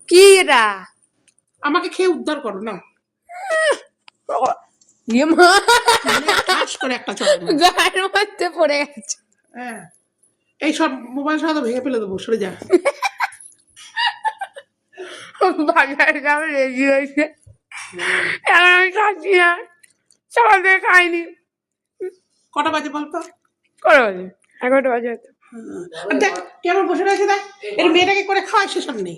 কি এটা? আমাকে খেয়ে উদ্ধার করো না। ঠাস করে একটা চড় গায়ের মধ্যে পড়ে গেছে। হ্যাঁ, এই সব মোবাইল সাথে ভেঙে ফেলে দেবো, সরে যা। বাজারে যাবে রেডি হয়েছে, এখন আমি খাচ্ছি না, সকাল থেকে খাইনি। কটা বাজে বলতো? কটা বাজে? 11টা বাজে হয়তো। আর দেখ কেমন বসে রয়েছে, দেখ এর মেয়েটাকে করে খাওয়ায় সেসব নেই।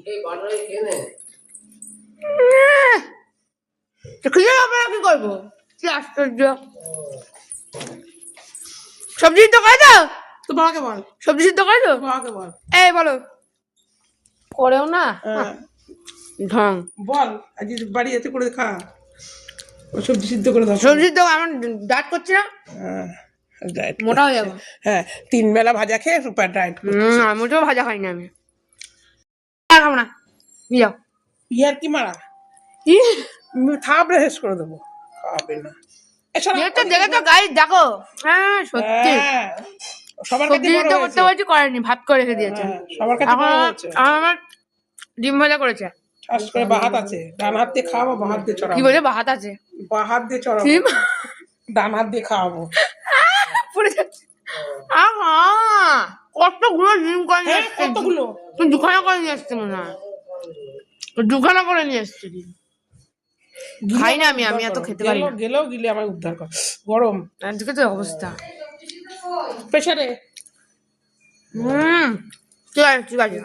খিদে হবে না, কি করবো? কি আশ্চর্য। সবজি সিদ্ধ করে দাও। তো বাবাকে বল, সবজি সিদ্ধ করে দাও। বাবাকে বল। এই বলো, করেও না ঢং। বল আজ বাড়ি যেতে করে খা, সবজি সিদ্ধ করে দাও। সবজি সিদ্ধ আমার ডায়েট করছি না, মোটা হয়ে যাবো। হ্যাঁ, 3 বেলা ভাজা খেয়ে সুপার ডায়েট। মোটেও ভাজা খাইনি আমি, খাবো না। নিয়ে যাও। ইয়ার কি মারা, কি থাপড়ে শেষ করে দেবো, খাবে না। দেখে তো গাইস দেখো, হ্যাঁ সত্যি সবার কাছে সবজি বড় সিদ্ধ হয়েছে। করতে বলছি, করেনি, ভাত করে রেখে দিয়েছে। সবার কাছে বড় হয়েছে। আমার ডিম ভাজা করেছে। ঠাস করে বাহাত আছে, ডান হাত দিয়ে খাওয়াবো, বাহাত দিয়ে চড়াবো। কি বলে বাহাত আছে? বাহাত দিয়ে চড়াবো, ডান হাত দিয়ে খাওয়াবো। পড়ে যাচ্ছে। আহা, কতগুলো ডিম করে নিয়ে এসছে। কতগুলো? তুমি দুখানা করে নিয়ে এসছে মনে হয়, দুখানা করে নিয়ে এসছে ডিম। খাই না আমি এত খেতে পারি না। গেলেও গিলে আমার উদ্ধার কর, গরম আজকে তো অবস্থা। প্রেসারে। ঠিক আছে ঠিক আছে।